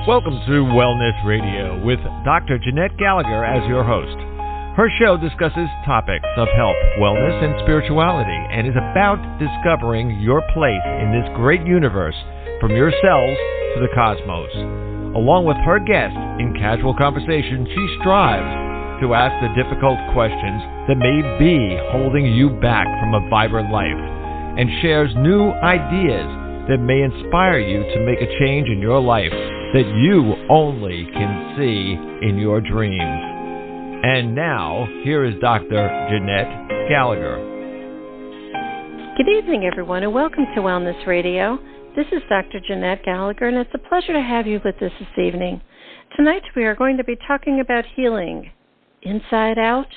Welcome to Wellness Radio with Dr. Jeanette-Gallagher as your host. Her show discusses topics of health, wellness, and spirituality, and is about discovering your place in this great universe, from your cells to the cosmos. Along with her guest, in casual conversation, she strives to ask the difficult questions that may be holding you back from a vibrant life, and shares new ideas that may inspire you to make a change in your life that you only can see in your dreams. And now, here is Dr. Jeanette-Gallagher. Good evening, everyone, and welcome to Wellness Radio. This is Dr. Jeanette-Gallagher, and it's a pleasure to have you with us this evening. Tonight, we are going to be talking about healing, inside out,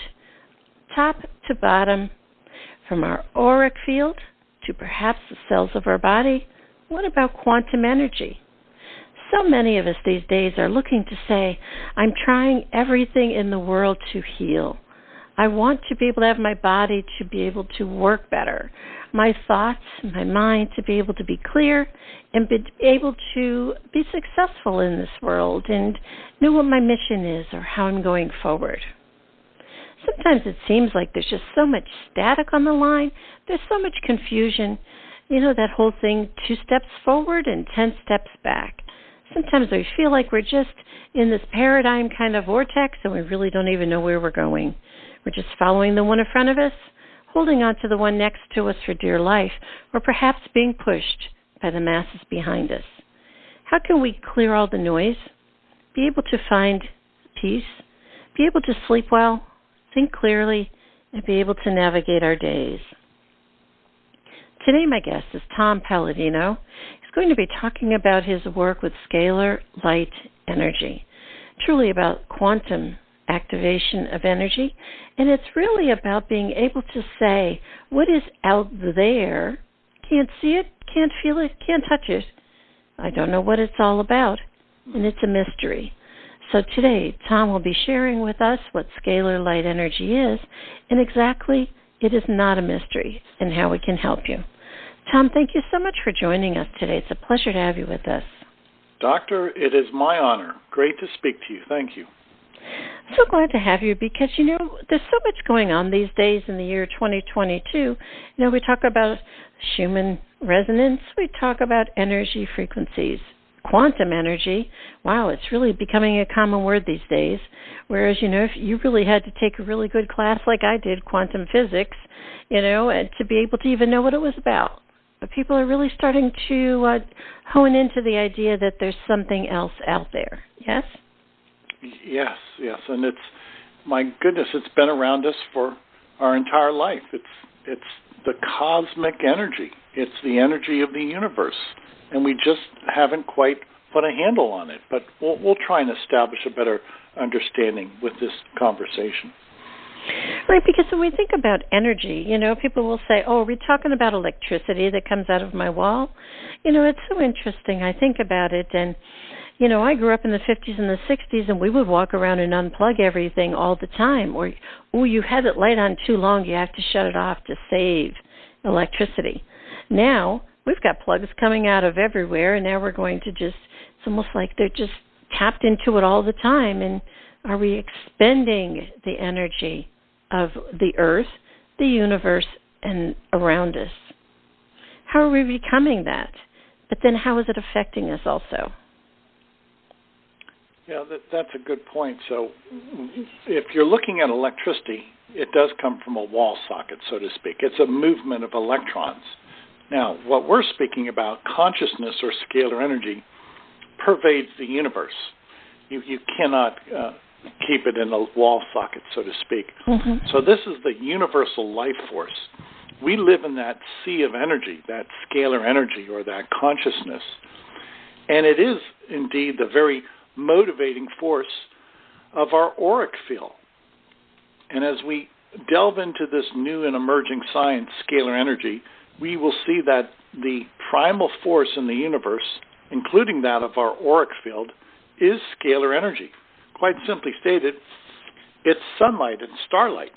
top to bottom, from our auric field to perhaps the cells of our body. What about quantum energy? So many of us these days are looking to say, I'm trying everything in the world to heal. I want to be able to have my body to be able to work better, my thoughts, my mind to be able to be clear, and be able to be successful in this world and know what my mission is or how I'm going forward. Sometimes it seems like there's just so much static on the line. There's so much confusion. You know, that whole thing, 2 steps forward and 10 steps back. Sometimes we feel like we're just in this paradigm kind of vortex and we really don't even know where we're going. We're just following the one in front of us, holding on to the one next to us for dear life, or perhaps being pushed by the masses behind us. How can we clear all the noise, be able to find peace, be able to sleep well, think clearly, and be able to navigate our days? Today, my guest is Tom Paladino. He's going to be talking about his work with Scalar Light Energy, truly about quantum activation of energy, and it's really about being able to say what is out there, can't see it, can't feel it, can't touch it. I don't know what it's all about, and it's a mystery. So today, Tom will be sharing with us what Scalar Light Energy is, and exactly it is not a mystery, and how we can help you. Tom, thank you so much for joining us today. It's a pleasure to have you with us. Doctor, it is my honor. Great to speak to you. Thank you. So glad to have you because, you know, there's so much going on these days in the year 2022. You know, we talk about Schumann resonance. We talk about energy frequencies. Quantum energy, wow, it's really becoming a common word these days. Whereas, you know, if you really had to take a really good class like I did, quantum physics, you know, and to be able to even know what it was about. But people are really starting to hone into the idea that there's something else out there. Yes? Yes. And it's, my goodness, it's been around us for our entire life. It's the cosmic energy. It's the energy of the universe. And we just haven't quite put a handle on it. But we'll try and establish a better understanding with this conversation. Right, because when we think about energy, you know, people will say, oh, are we talking about electricity that comes out of my wall? You know, it's so interesting. I think about it, and, you know, I grew up in the 50s and the 60s, and we would walk around and unplug everything all the time. Or, oh, you had it light on too long, you have to shut it off to save electricity. Now, we've got plugs coming out of everywhere, and now we're going to just, it's almost like they're just tapped into it all the time. And are we expending the energy of the earth, the universe, and around us? How are we becoming that? But then how is it affecting us also? Yeah, that's a good point. So if you're looking at electricity, it does come from a wall socket, so to speak. It's a movement of electrons. Now, what we're speaking about, consciousness or scalar energy, pervades the universe. You cannot keep it in a wall socket, so to speak. Mm-hmm. So this is the universal life force. We live in that sea of energy, that scalar energy or that consciousness. And it is indeed the very motivating force of our auric field. And as we delve into this new and emerging science, scalar energy, we will see that the primal force in the universe, including that of our auric field, is scalar energy. Quite simply stated, it's sunlight and starlight,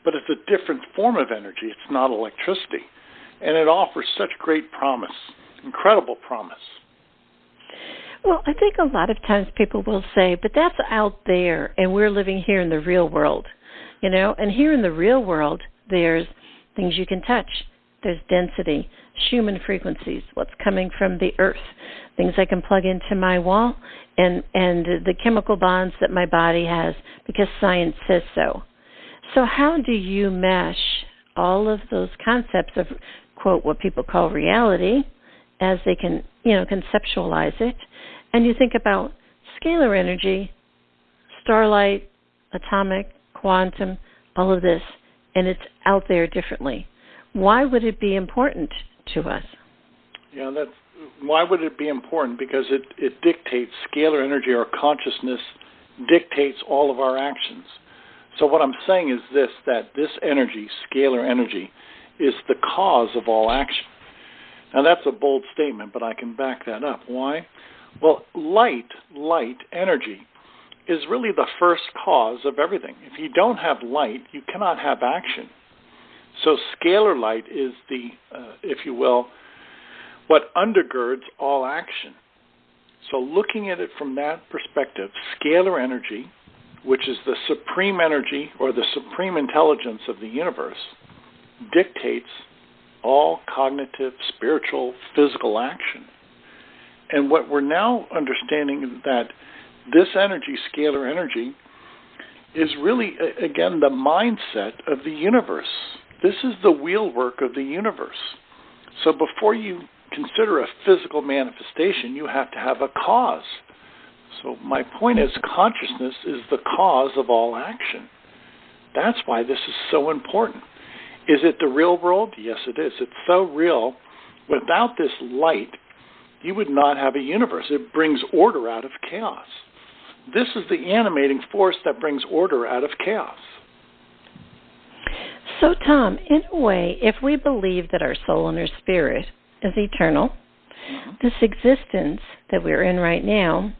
but it's a different form of energy. It's not electricity. And it offers such great promise, incredible promise. Well, I think a lot of times people will say, but that's out there, and we're living here in the real world, And here in the real world, there's things you can touch. There's density, Schumann frequencies, what's coming from the earth, things I can plug into my wall, and the chemical bonds that my body has because science says so. So how do you mesh all of those concepts of, quote, what people call reality, as they can, conceptualize it, and you think about scalar energy, starlight, atomic, quantum, all of this, and it's out there differently. Why would it be important to us? Yeah, why would it be important? Because it dictates scalar energy, or consciousness dictates all of our actions. So what I'm saying is that this energy, scalar energy, is the cause of all action. Now that's a bold statement, but I can back that up. Why? Well, light energy, is really the first cause of everything. If you don't have light, you cannot have action. So scalar light is the, if you will, what undergirds all action. So looking at it from that perspective, scalar energy, which is the supreme energy or the supreme intelligence of the universe, dictates all cognitive, spiritual, physical action. And what we're now understanding is that this energy, scalar energy, is really, again, the mindset of the universe. This is the wheelwork of the universe. So before you consider a physical manifestation, you have to have a cause. So my point is, consciousness is the cause of all action. That's why this is so important. Is it the real world? Yes, it is. It's so real. Without this light, you would not have a universe. It brings order out of chaos. This is the animating force that brings order out of chaos. So, Tom, in a way, if we believe that our soul and our spirit is eternal, this existence that we're in right now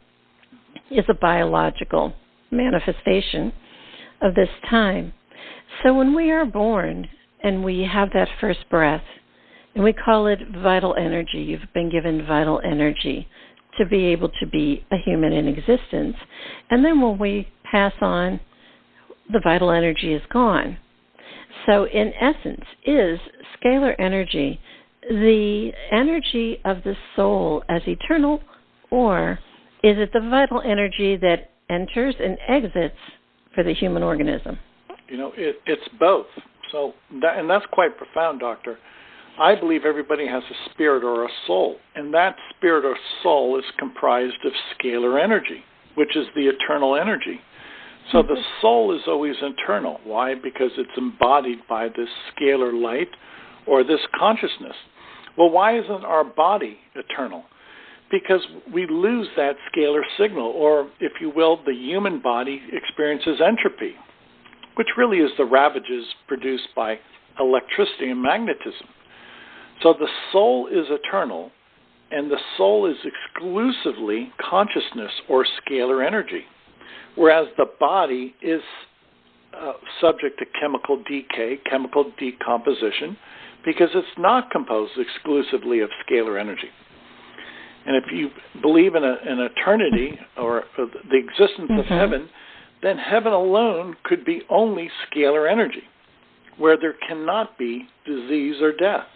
is a biological manifestation of this time. So when we are born and we have that first breath, and we call it vital energy, you've been given vital energy to be able to be a human in existence. And then when we pass on, the vital energy is gone. So in essence, is scalar energy the energy of the soul as eternal, or is it the vital energy that enters and exits for the human organism? It's both. So, and that's quite profound, Doctor. I believe everybody has a spirit or a soul, and that spirit or soul is comprised of scalar energy, which is the eternal energy. So the soul is always internal. Why? Because it's embodied by this scalar light or this consciousness. Well, why isn't our body eternal? Because we lose that scalar signal, or, if you will, the human body experiences entropy, which really is the ravages produced by electricity and magnetism. So the soul is eternal, and the soul is exclusively consciousness or scalar energy, whereas the body is subject to chemical decay, chemical decomposition, because it's not composed exclusively of scalar energy. And if you believe in an eternity or the existence of heaven, then heaven alone could be only scalar energy, where there cannot be disease or death.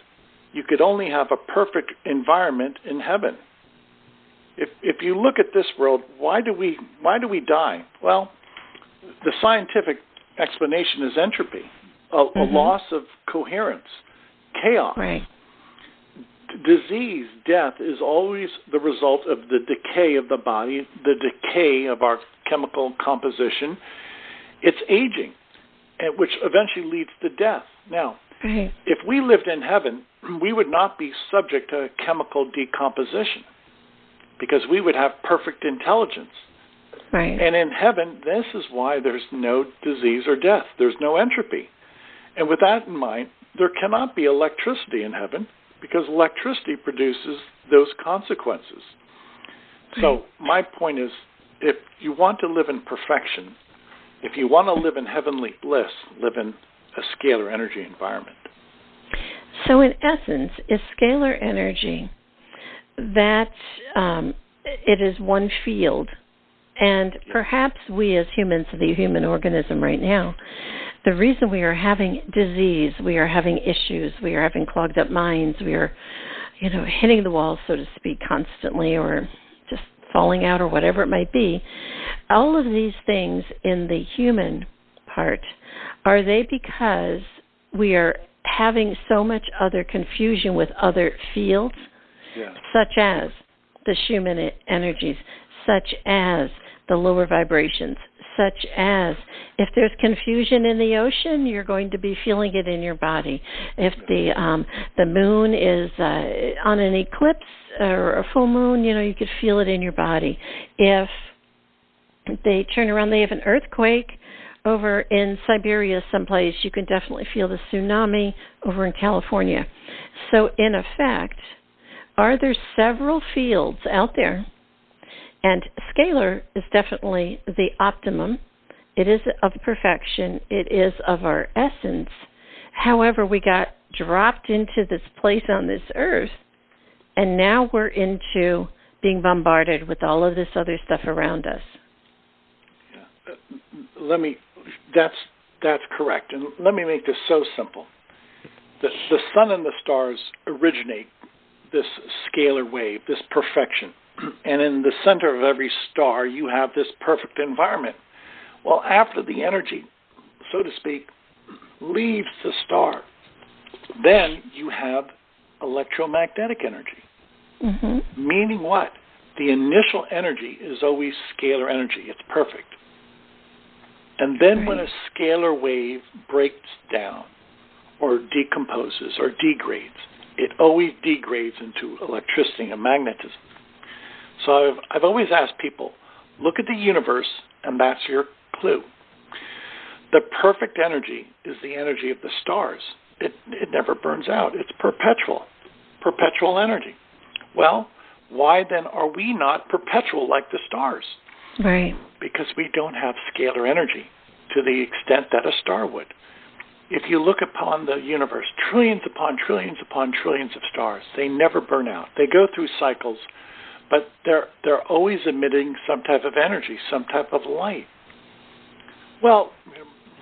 You could only have a perfect environment in heaven. If you look at this world, why do we die? Well, the scientific explanation is entropy, a loss of coherence, chaos. Right. Disease, death is always the result of the decay of the body, the decay of our chemical composition. It's aging, which eventually leads to death. Now, if we lived in heaven, we would not be subject to chemical decomposition because we would have perfect intelligence. Right. And in heaven, this is why there's no disease or death. There's no entropy. And with that in mind, there cannot be electricity in heaven because electricity produces those consequences. So my point is, if you want to live in perfection, if you want to live in heavenly bliss, live in a scalar energy environment. So in essence, is scalar energy that it is one field. And perhaps we as humans, the human organism right now, the reason we are having disease, we are having issues, we are having clogged up minds, we are, hitting the wall, so to speak, constantly, or just falling out, or whatever it might be. All of these things in the human part, are they because we are having so much other confusion with other fields, such as the human energies, such as the lower vibrations, such as if there's confusion in the ocean, you're going to be feeling it in your body. If the moon is on an eclipse or a full moon, you could feel it in your body. If they turn around, they have an earthquake over in Siberia someplace, you can definitely feel the tsunami over in California. So in effect, are there several fields out there? And scalar is definitely the optimum. It is of perfection. It is of our essence. However, we got dropped into this place on this earth, and now we're into being bombarded with all of this other stuff around us. That's correct. And let me make this so simple. The sun and the stars originate this scalar wave, this perfection. And in the center of every star, you have this perfect environment. Well, after the energy, so to speak, leaves the star, then you have electromagnetic energy. Mm-hmm. Meaning what? The initial energy is always scalar energy. It's perfect. And then when a scalar wave breaks down or decomposes or degrades, it always degrades into electricity and magnetism. So I've always asked people, look at the universe, and that's your clue. The perfect energy is the energy of the stars. It never burns out. It's perpetual energy. Well, why then are we not perpetual like the stars? Right. Because we don't have scalar energy to the extent that a star would. If you look upon the universe, trillions upon trillions upon trillions of stars, they never burn out. They go through cycles, but they're always emitting some type of energy, some type of light. Well,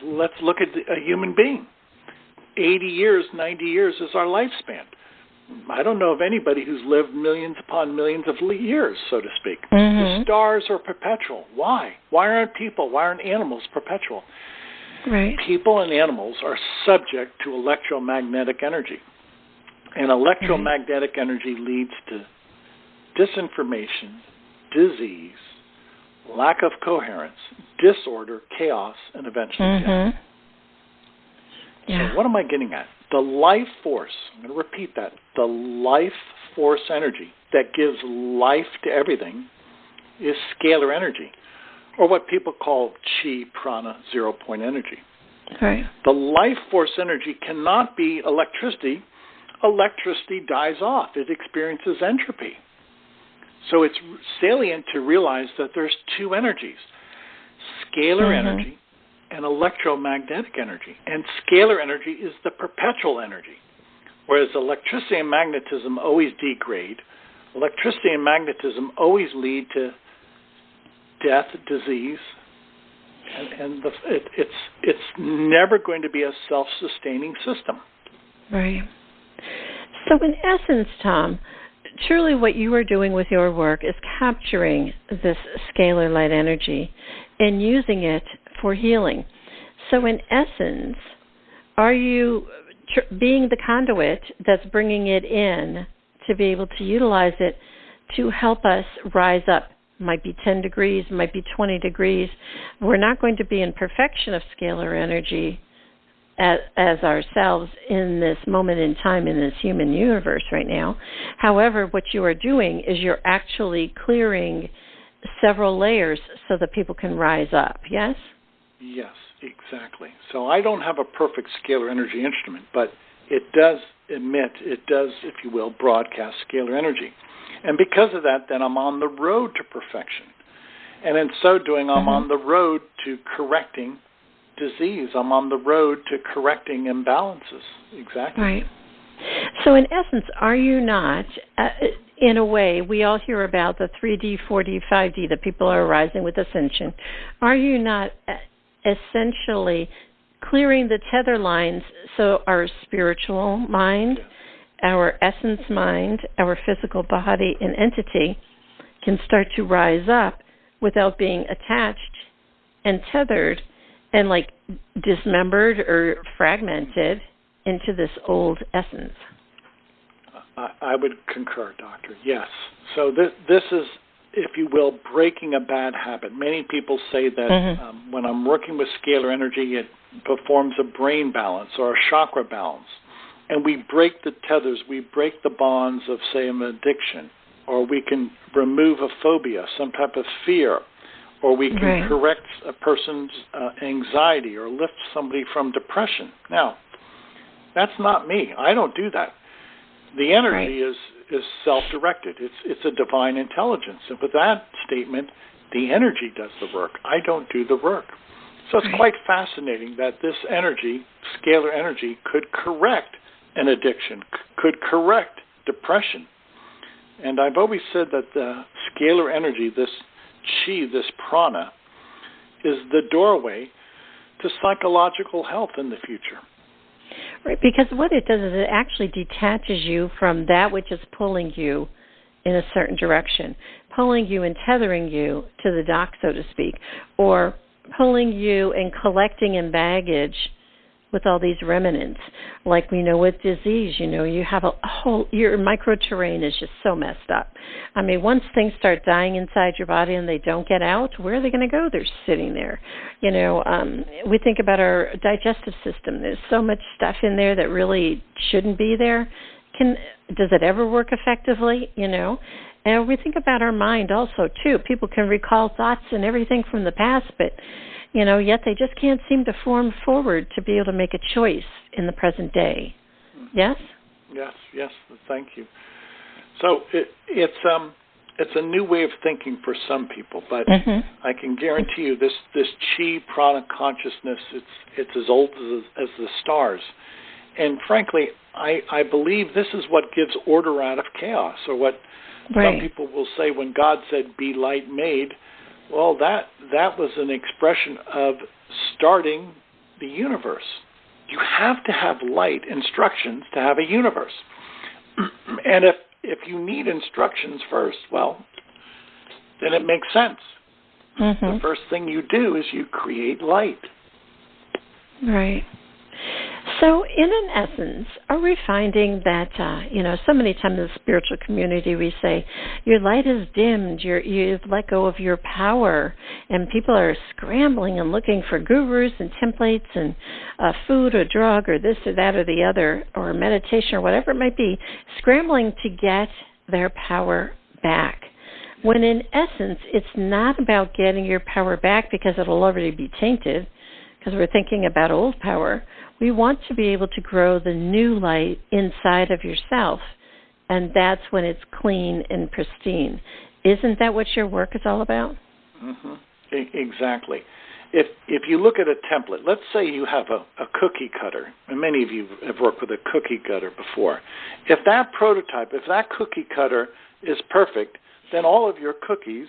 let's look at a human being. 80 years, 90 years is our lifespan. I don't know of anybody who's lived millions upon millions of years, so to speak. Mm-hmm. The stars are perpetual. Why? Why aren't people, why aren't animals perpetual? Right. People and animals are subject to electromagnetic energy. And electromagnetic energy leads to disinformation, disease, lack of coherence, disorder, chaos, and eventually death. So what am I getting at? The life force, I'm going to repeat that, the life force energy that gives life to everything is scalar energy, or what people call chi, prana, zero-point energy. Right. The life force energy cannot be electricity. Electricity dies off. It experiences entropy. So it's salient to realize that there's two energies, scalar energy and electromagnetic energy. And scalar energy is the perpetual energy, whereas electricity and magnetism always degrade. Electricity and magnetism always lead to death, disease, and it's never going to be a self-sustaining system. Right. So in essence, Tom, truly what you are doing with your work is capturing this scalar light energy and using it for healing. So in essence, are you being the conduit that's bringing it in to be able to utilize it to help us rise up? Might be 10 degrees, might be 20 degrees. We're not going to be in perfection of scalar energy as ourselves in this moment in time in this human universe right now. However, what you are doing is you're actually clearing several layers so that people can rise up, yes? Yes, exactly. So I don't have a perfect scalar energy instrument, but it does emit, it does, if you will, broadcast scalar energy. And because of that, then I'm on the road to perfection. And in so doing, I'm on the road to correcting disease. I'm on the road to correcting imbalances. Exactly. Right. So in essence, are you not, in a way, we all hear about the 3D, 4D, 5D, that people are arising with ascension. Are you not essentially clearing the tether lines so our spiritual mind, our essence mind, our physical body and entity can start to rise up without being attached and tethered and like dismembered or fragmented into this old essence? I would concur, Doctor. Yes. So this is, if you will, breaking a bad habit. Many people say that when I'm working with scalar energy, it performs a brain balance or a chakra balance. And we break the tethers, we break the bonds of, say, an addiction, or we can remove a phobia, some type of fear, or we can correct a person's anxiety or lift somebody from depression. Now, that's not me. I don't do that. The energy is self-directed. It's a divine intelligence. And with that statement, the energy does the work. I don't do the work. So it's quite fascinating that this energy, scalar energy, could correct an addiction, could correct depression. And I've always said that the scalar energy, this chi, this prana, is the doorway to psychological health in the future. Right, because what it does is it actually detaches you from that which is pulling you in a certain direction, pulling you and tethering you to the dock, so to speak, or pulling you and collecting in baggage with all these remnants. Like we know with disease, you have a whole, your microterrain is just so messed up. I mean, once things start dying inside your body and they don't get out, where are they going to go? They're sitting there. We think about our digestive system. There's so much stuff in there that really shouldn't be there. Does it ever work effectively? And we think about our mind also, too. People can recall thoughts and everything from the past, but yet they just can't seem to form forward to be able to make a choice in the present day. Yes? Yes. Thank you. So it's a new way of thinking for some people, but I can guarantee you this chi prana consciousness, it's as old as the stars. And frankly, I believe this is what gives order out of chaos, or what some people will say when God said, "Be light made." Well, that was an expression of starting the universe. You have to have light instructions to have a universe. And if you need instructions first, well, then it makes sense. The first thing you do is you create light. Right. So in an essence, are we finding that, so many times in the spiritual community we say, your light is dimmed, you've let go of your power, and people are scrambling and looking for gurus and templates and food or drug or this or that or the other, or meditation or whatever it might be, scrambling to get their power back. When in essence, it's not about getting your power back because it'll already be tainted, because we're thinking about old power. We want to be able to grow the new light inside of yourself, and that's when it's clean and pristine. Isn't that what your work is all about? Exactly. If you look at a template, let's say you have a cookie cutter, and many of you have worked with a cookie cutter before. If that prototype, if that cookie cutter is perfect, then all of your cookies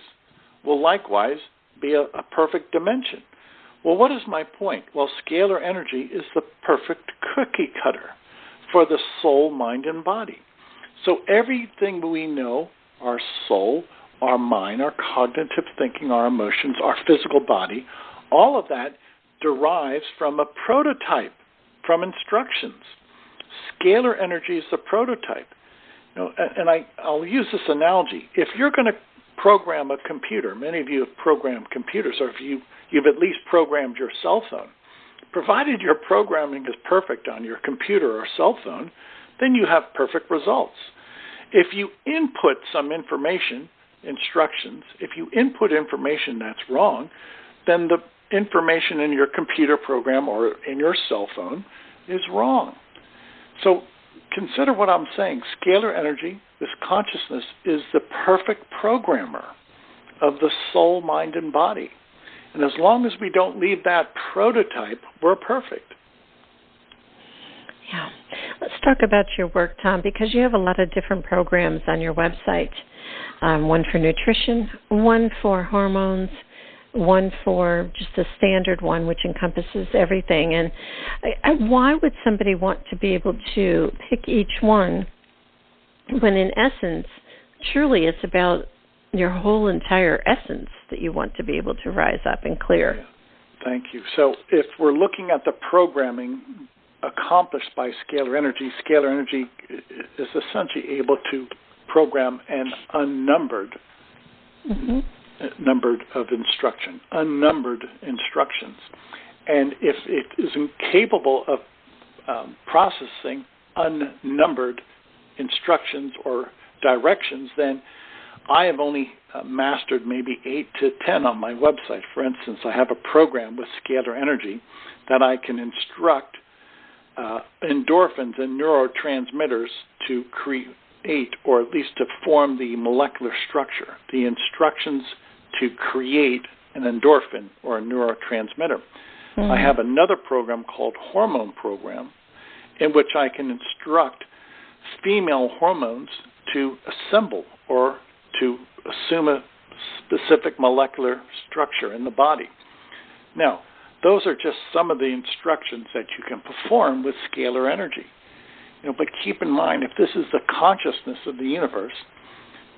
will likewise be a perfect dimension. Well, what is my point? Well, scalar energy is the perfect cookie cutter for the soul, mind, and body. So everything we know, our soul, our mind, our cognitive thinking, our emotions, our physical body, all of that derives from a prototype, from instructions. Scalar energy is the prototype. And I'll use this analogy. If you're going to program a computer, many of you have programmed computers, or if you've at least programmed your cell phone, provided your programming is perfect on your computer or cell phone, then you have perfect results. If you input some information, instructions, if you input information that's wrong, then the information in your computer program or in your cell phone is wrong. So consider what I'm saying. Scalar energy, this consciousness, is the perfect programmer of the soul, mind, and body. And as long as we don't leave that prototype, we're perfect. Yeah. Let's talk about your work, Tom, because you have a lot of different programs on your website. One for nutrition, one for hormones, one for just the standard one, which encompasses everything. And why would somebody want to be able to pick each one when, in essence, truly it's about your whole entire essence that you want to be able to rise up and clear? Yeah. Thank you. So if we're looking at the programming accomplished by Scalar Energy is essentially able to program an unnumbered numbered of unnumbered instructions. And if it is incapable of processing unnumbered instructions or directions, then I have only mastered maybe 8 to 10 on my website. For instance, I have a program with Scalar Energy that I can instruct endorphins and neurotransmitters to create, or at least to form the molecular structure, the instructions to create an endorphin or a neurotransmitter. Mm-hmm. I have another program called Hormone Program, in which I can instruct female hormones to assemble or to assume a specific molecular structure in the body. Now, those are just some of the instructions that you can perform with Scalar Energy. But keep in mind, if this is the consciousness of the universe,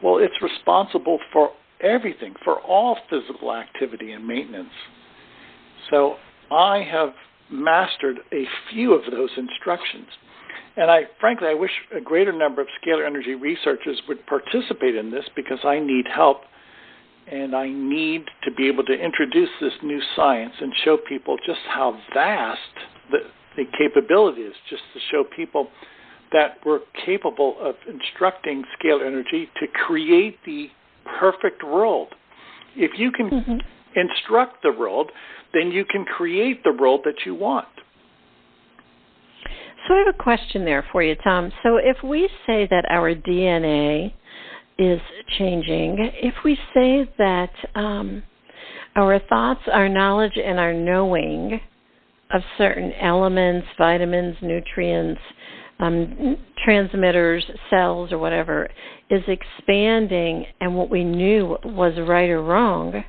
well, it's responsible for everything, for all physical activity and maintenance. So I have mastered a few of those instructions. And frankly, I wish a greater number of Scalar Energy researchers would participate in this, because I need help, and I need to be able to introduce this new science and show people just how vast the capability is, just to show people that we're capable of instructing Scalar Energy to create the perfect world. If you can instruct the world, then you can create the world that you want. So I have a question there for you, Tom. So if we say that our DNA is changing, if we say that our thoughts, our knowledge, and our knowing of certain elements, vitamins, nutrients, transmitters, cells, or whatever, is expanding, and what we knew was right or wrong,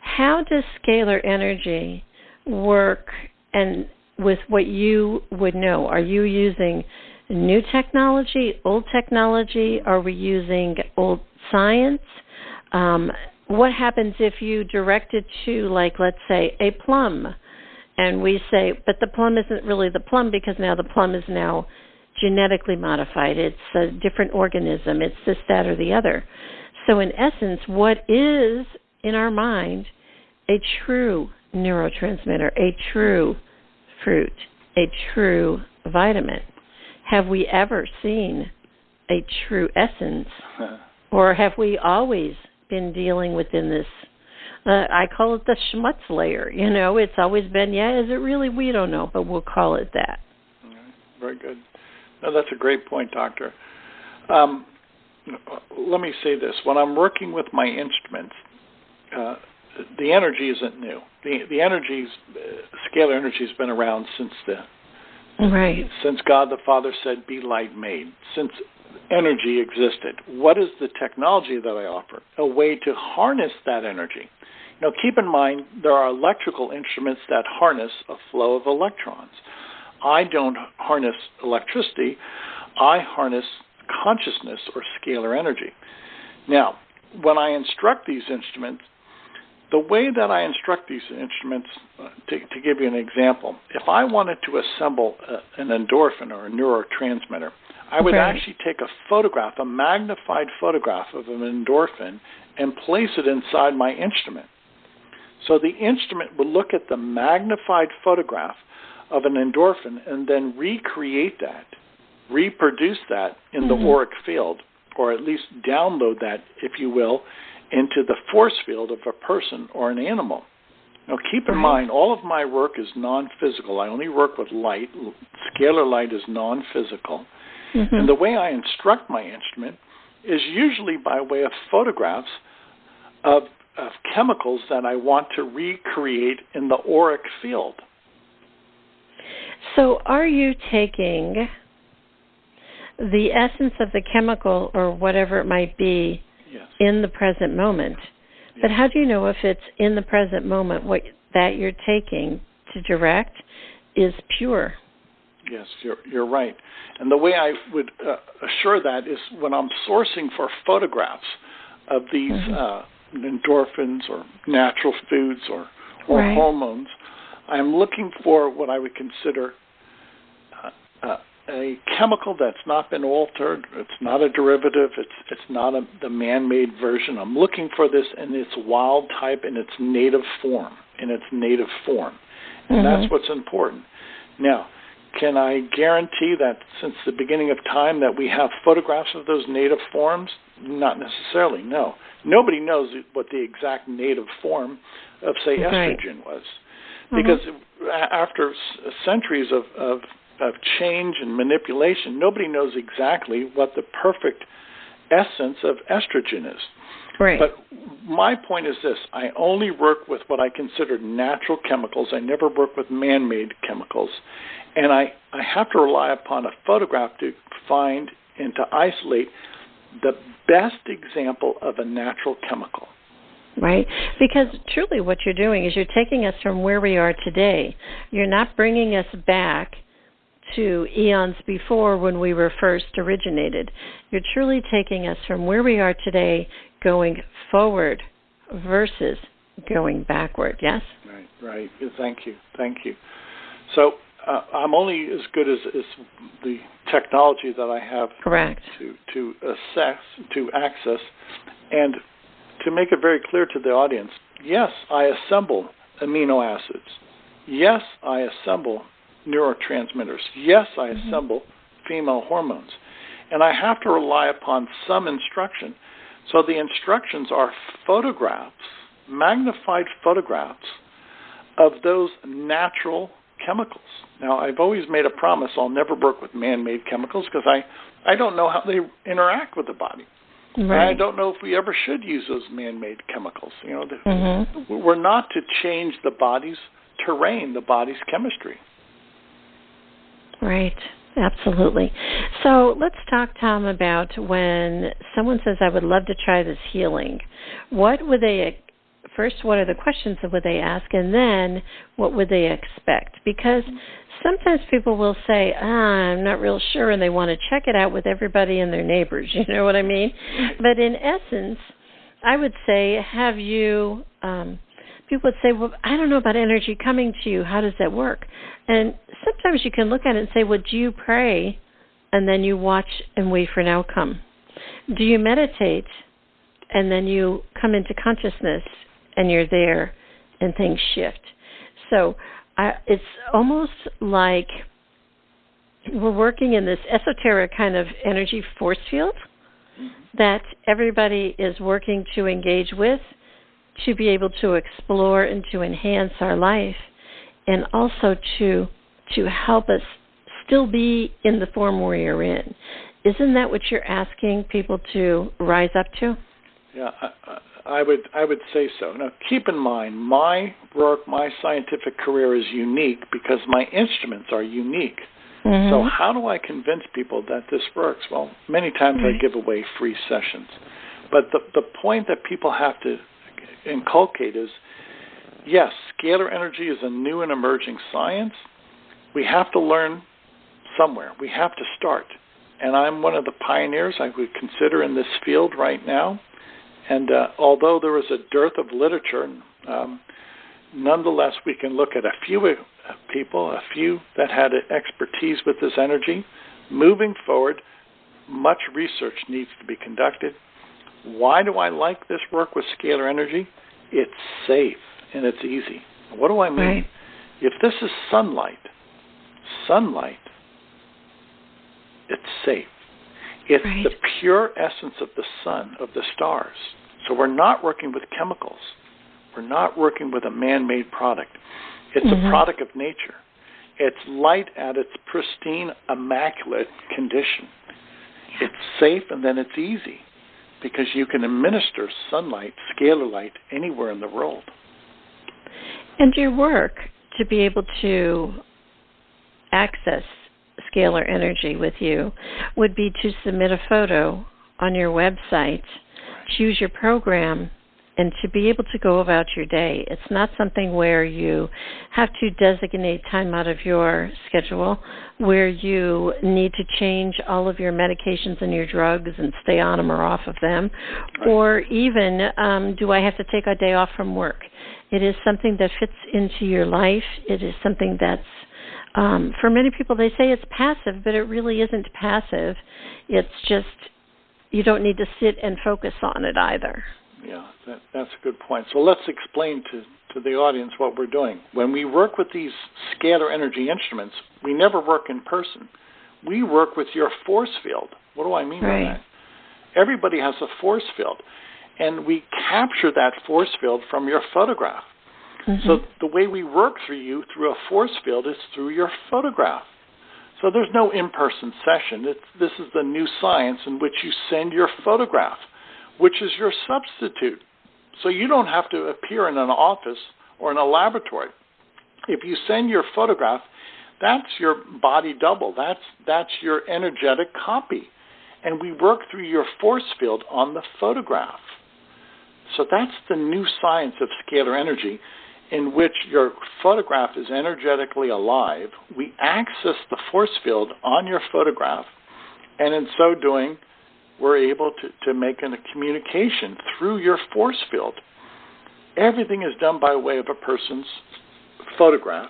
how does Scalar Energy work and with what you would know? Are you using new technology, old technology? Are we using old science? What happens if you direct it to, like, let's say, a plum, and we say, but the plum isn't really the plum, because now the plum is now genetically modified. It's a different organism. It's this, that, or the other. So in essence, what is in our mind a true neurotransmitter, a true fruit, a true vitamin? Have we ever seen a true essence? Or have we always been dealing within this, I call it the schmutz layer, it's always been, is it really? We don't know, but we'll call it that. Very good. No, that's a great point, Doctor. Let me say this. When I'm working with my instruments, the energy isn't new. The energy's, Scalar Energy has been around since since God the Father said, "Be light made." Since energy existed. What is the technology that I offer? A way to harness that energy. Now, keep in mind, there are electrical instruments that harness a flow of electrons. I don't harness electricity. I harness consciousness, or Scalar Energy. Now, when I instruct these instruments, the way that I instruct these instruments, to give you an example, if I wanted to assemble an endorphin or a neurotransmitter, I would actually take a photograph, a magnified photograph of an endorphin, and place it inside my instrument. So the instrument would look at the magnified photograph of an endorphin and then recreate that, reproduce that in the auric field, or at least download that, if you will, into the force field of a person or an animal. Now, keep in mind, all of my work is non-physical. I only work with light. Scalar light is non-physical. And the way I instruct my instrument is usually by way of photographs of chemicals that I want to recreate in the auric field. So are you taking the essence of the chemical or whatever it might be in the present moment? Yes. But how do you know if it's in the present moment what that you're taking to direct is pure? Yes, you're right. And the way I would assure that is when I'm sourcing for photographs of these endorphins or natural foods or hormones, I'm looking for what I would consider a chemical that's not been altered. It's not a derivative. It's not the man-made version. I'm looking for this in its wild type, in its native form. And that's what's important. Now, can I guarantee that since the beginning of time that we have photographs of those native forms? Not necessarily, no. Nobody knows what the exact native form of, say, estrogen was. Because after centuries of change and manipulation, nobody knows exactly what the perfect essence of estrogen is. Right. But my point is this. I only work with what I consider natural chemicals. I never work with man-made chemicals. And I have to rely upon a photograph to find and to isolate the best example of a natural chemical. Right, because truly what you're doing is you're taking us from where we are today. You're not bringing us back to eons before when we were first originated. You're truly taking us from where we are today going forward versus going backward, yes? Right. Thank you. So I'm only as good as the technology that I have to assess, to access, and to make it very clear to the audience, yes, I assemble amino acids. Yes, I assemble neurotransmitters. Yes, I assemble female hormones. And I have to rely upon some instruction. So the instructions are photographs, magnified photographs of those natural chemicals. Now, I've always made a promise I'll never work with man-made chemicals because I don't know how they interact with the body. Right. And I don't know if we ever should use those man-made chemicals. We're not to change the body's terrain, the body's chemistry. Right. Absolutely. So let's talk, Tom, about when someone says, I would love to try this healing. What would they, first, what are the questions that would they ask, and then what would they expect? Because sometimes people will say, I'm not real sure, and they want to check it out with everybody and their neighbors. You know what I mean? But in essence, I would say, have you, people would say, well, I don't know about energy coming to you. How does that work? And sometimes you can look at it and say, well, do you pray and then you watch and wait for an outcome? Do you meditate and then you come into consciousness and you're there and things shift? So it's almost like we're working in this esoteric kind of energy force field that everybody is working to engage with, to be able to explore and to enhance our life, and also to help us still be in the form we are in. Isn't that what you're asking people to rise up to? Yeah, I would say so. Now, keep in mind, my work, my scientific career is unique because my instruments are unique. So how do I convince people that this works? Well, many times I give away free sessions. But the point that people have to inculcate is, yes, scalar energy is a new and emerging science. We have to learn somewhere. We have to start. And I'm one of the pioneers I would consider in this field right now. And although there is a dearth of literature, nonetheless, we can look at a few people, a few that had expertise with this energy. Moving forward, much research needs to be conducted. Why do I like this work with scalar energy? It's safe and it's easy. What do I mean? Right. If this is sunlight, it's safe. It's the pure essence of the sun, of the stars. So we're not working with chemicals. We're not working with a man-made product. It's a product of nature. It's light at its pristine, immaculate condition. It's safe and then it's easy because you can administer sunlight, scalar light, anywhere in the world. And your work, to be able to access Scalar Energy with you would be to submit a photo on your website, choose your program, and to be able to go about your day. It's not something where you have to designate time out of your schedule, where you need to change all of your medications and your drugs and stay on them or off of them, or even do I have to take a day off from work? It is something that fits into your life. It is something that's, for many people, they say it's passive, but it really isn't passive. It's just, you don't need to sit and focus on it either. Yeah, that's a good point. So let's explain to the audience what we're doing. When we work with these scalar energy instruments, we never work in person. We work with your force field. What do I mean by that? Everybody has a force field, and we capture that force field from your photograph. Mm-hmm. So the way we work through you through a force field is through your photograph. So there's no in-person session. This is the new science in which you send your photograph, which is your substitute. So you don't have to appear in an office or in a laboratory. If you send your photograph, that's your body double. That's your energetic copy. And we work through your force field on the photograph. So that's the new science of scalar energy, in which your photograph is energetically alive. We access the force field on your photograph, and in so doing, we're able to make a communication through your force field. Everything is done by way of a person's photograph.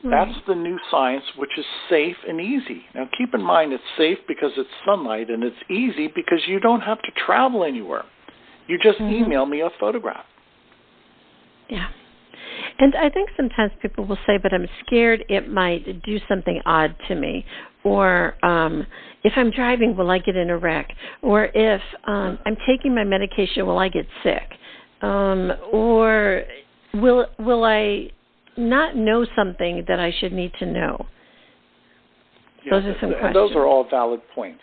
Right. That's the new science, which is safe and easy. Now, keep in mind, it's safe because it's sunlight, and it's easy because you don't have to travel anywhere. You just email me a photograph. Yeah. And I think sometimes people will say, but I'm scared it might do something odd to me. Or if I'm driving, will I get in a wreck? Or if I'm taking my medication, will I get sick? Or will I not know something that I should need to know? Yeah, those are some questions. Those are all valid points.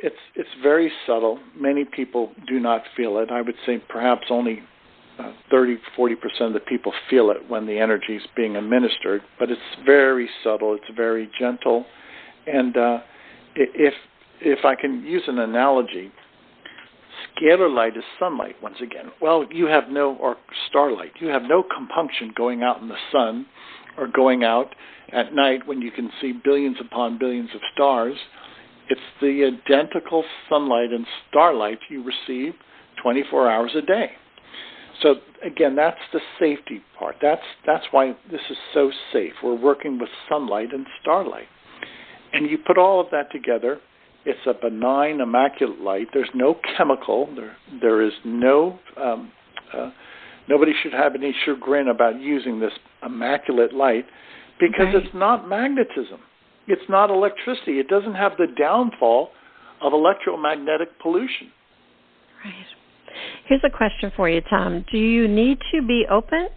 It's very subtle. Many people do not feel it. I would say perhaps only 30-40% of the people feel it when the energy is being administered, but it's very subtle, it's very gentle, and if I can use an analogy, scalar light is sunlight once again. Well, or starlight, you have no compunction going out in the sun or going out at night when you can see billions upon billions of stars. It's the identical sunlight and starlight you receive 24 hours a day. So, again, that's the safety part. That's why this is so safe. We're working with sunlight and starlight. And you put all of that together, it's a benign, immaculate light. There's no chemical. There is no... nobody should have any chagrin about using this immaculate light because It's not magnetism. It's not electricity. It doesn't have the downfall of electromagnetic pollution. Right. Here's a question for you, Tom. Do you need to be open,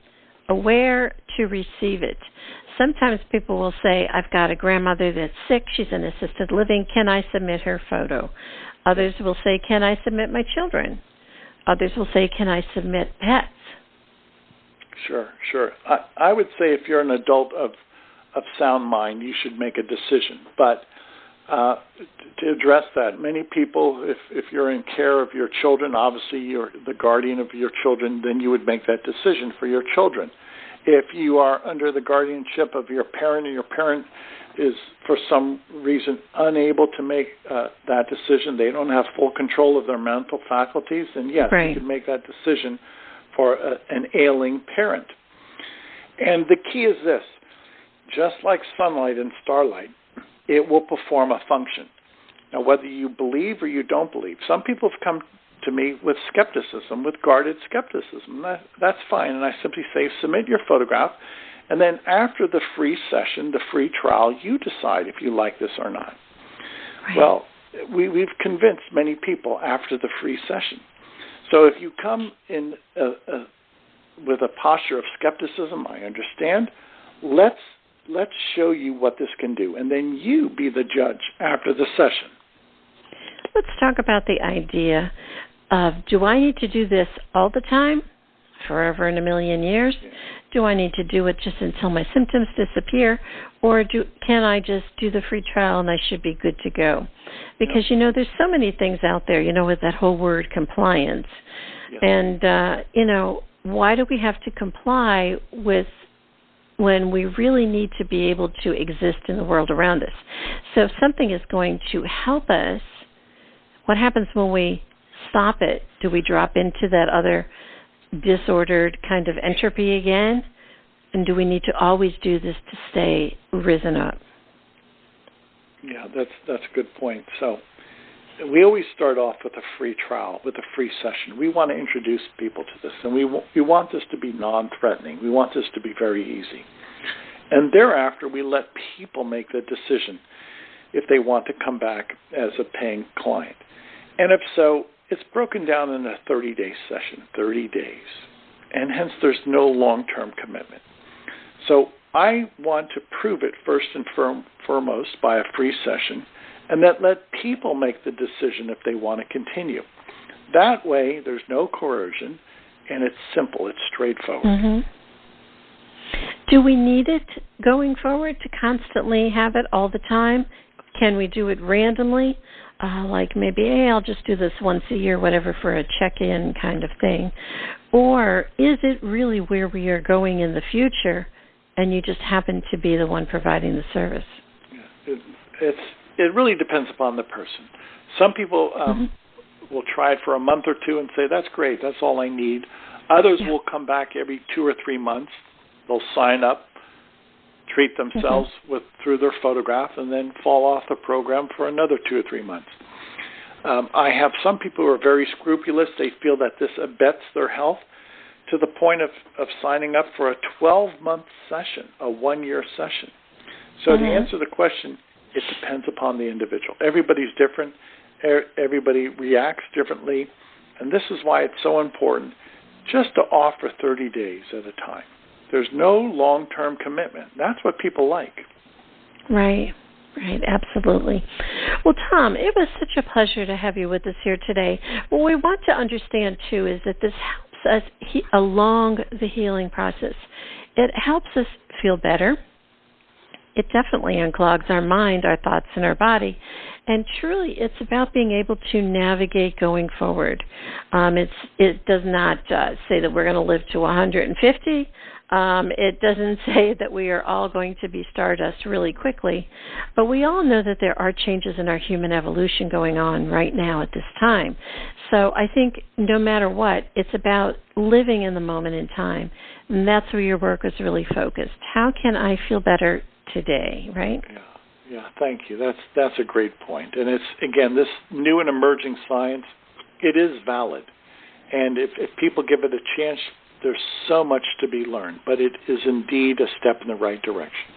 aware to receive it? Sometimes people will say, I've got a grandmother that's sick. She's in assisted living. Can I submit her photo? Others will say, can I submit my children? Others will say, can I submit pets? Sure. I would say if you're an adult of sound mind, you should make a decision. But to address that, many people, if you're in care of your children, obviously you're the guardian of your children, then you would make that decision for your children. If you are under the guardianship of your parent and your parent is for some reason unable to make that decision, they don't have full control of their mental faculties, then yes, you can make that decision for an ailing parent. And the key is this: just like sunlight and starlight, it will perform a function. Now, whether you believe or you don't believe, some people have come to me with skepticism, with guarded skepticism. That's fine, and I simply say, submit your photograph, and then after the free session, the free trial, you decide if you like this or not. Right. Well, we've convinced many people after the free session. So if you come in with a posture of skepticism, I understand, let's show you what this can do, and then you be the judge after the session. Let's talk about the idea of, do I need to do this all the time, forever and a million years? Yeah. Do I need to do it just until my symptoms disappear? Or can I just do the free trial and I should be good to go? Because, there's so many things out there, with that whole word compliance. Yeah. And, why do we have to comply with when we really need to be able to exist in the world around us? So if something is going to help us, what happens when we stop it? Do we drop into that other disordered kind of entropy again? And do we need to always do this to stay risen up? Yeah, that's a good point. So we always start off with a free trial, with a free session. We want to introduce people to this, and we want this to be non-threatening. We want this to be very easy. And thereafter, we let people make the decision if they want to come back as a paying client. And if so, it's broken down in a 30-day session, 30 days. And hence, there's no long-term commitment. So I want to prove it first and foremost by a free session, and then let people make the decision if they want to continue. That way, there's no coercion, and it's simple, it's straightforward. Mm-hmm. Do we need it going forward to constantly have it all the time? Can we do it randomly? Like maybe, hey, I'll just do this once a year, whatever, for a check-in kind of thing. Or is it really where we are going in the future, and you just happen to be the one providing the service? It really depends upon the person. Some people will try it for a month or two and say, that's great, that's all I need. Others will come back every 2 or 3 months. They'll sign up, treat themselves through their photograph, and then fall off the program for another 2 or 3 months. I have some people who are very scrupulous. They feel that this abets their health to the point of signing up for a 12-month session, a 1-year session. So to answer the question, it depends upon the individual. Everybody's different. Everybody reacts differently. And this is why it's so important just to offer 30 days at a time. There's no long-term commitment. That's what people like. Right, absolutely. Well, Tom, it was such a pleasure to have you with us here today. What we want to understand, too, is that this helps us along the healing process. It helps us feel better. It definitely unclogs our mind, our thoughts, and our body. And truly, it's about being able to navigate going forward. It does not say that we're going to live to 150. It doesn't say that we are all going to be stardust really quickly. But we all know that there are changes in our human evolution going on right now at this time. So I think no matter what, it's about living in the moment in time. And that's where your work is really focused. How can I feel better today, right? Yeah, thank you. That's a great point. And it's, again, this new and emerging science, it is valid. And if people give it a chance, there's so much to be learned. But it is indeed a step in the right direction.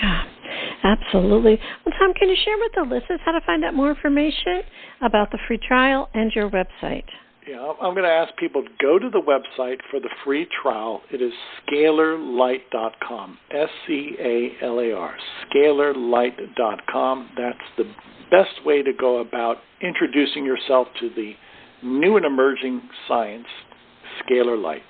Yeah, absolutely. Well, Tom, can you share with the listeners how to find out more information about the free trial and your website? Yeah, I'm going to ask people to go to the website for the free trial. It is scalarlight.com, SCALAR, scalarlight.com. That's the best way to go about introducing yourself to the new and emerging science, Scalar Light.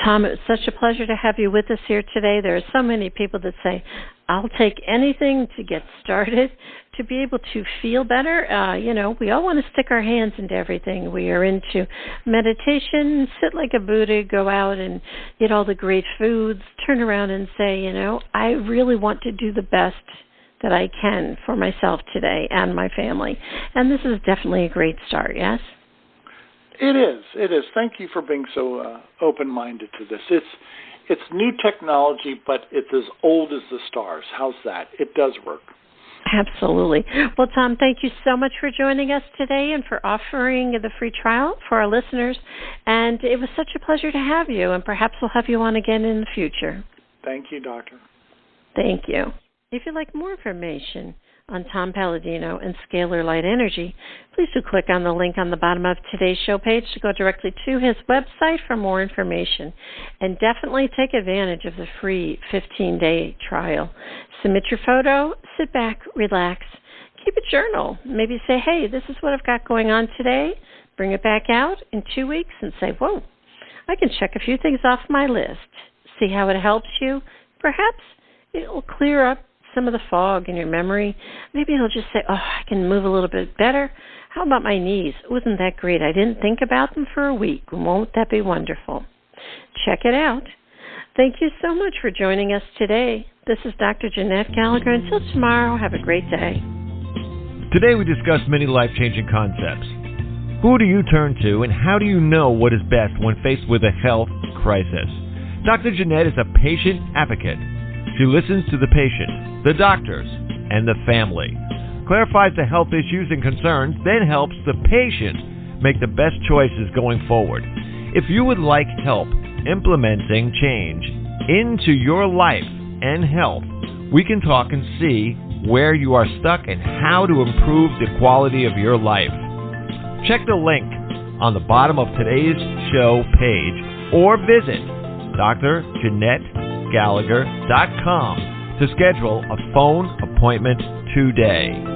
Tom, it's such a pleasure to have you with us here today. There are so many people that say, I'll take anything to get started, to be able to feel better. We all want to stick our hands into everything. We are into meditation, sit like a Buddha, go out and eat all the great foods, turn around and say, I really want to do the best that I can for myself today and my family. And this is definitely a great start, yes? It is. Thank you for being so open-minded to this. It's new technology, but it's as old as the stars. How's that? It does work. Absolutely. Well, Tom, thank you so much for joining us today and for offering the free trial for our listeners. And it was such a pleasure to have you, and perhaps we'll have you on again in the future. Thank you, Doctor. Thank you. If you'd like more information on Tom Paladino and Scalar Light Energy, please do click on the link on the bottom of today's show page to go directly to his website for more information. And definitely take advantage of the free 15-day trial. Submit your photo, sit back, relax, keep a journal. Maybe say, hey, this is what I've got going on today. Bring it back out in 2 weeks and say, whoa, I can check a few things off my list, see how it helps you. Perhaps it will clear up some of the fog in your memory. Maybe you'll just say, oh, I can move a little bit better. How about my knees? Wasn't that great? I didn't think about them for a week. Won't that be wonderful? Check it out. Thank you so much for joining us today. This is Dr. Jeanette-Gallagher. Until tomorrow, have a great day. Today we discussed many life-changing concepts. Who do you turn to, and how do you know what is best when faced with a health crisis? Dr. Jeanette is a patient advocate. She listens to the patient, the doctors, and the family, clarifies the health issues and concerns, then helps the patient make the best choices going forward. If you would like help implementing change into your life and health, we can talk and see where you are stuck and how to improve the quality of your life. Check the link on the bottom of today's show page or visit dr-jeanette-gallagher.com to schedule a phone appointment today.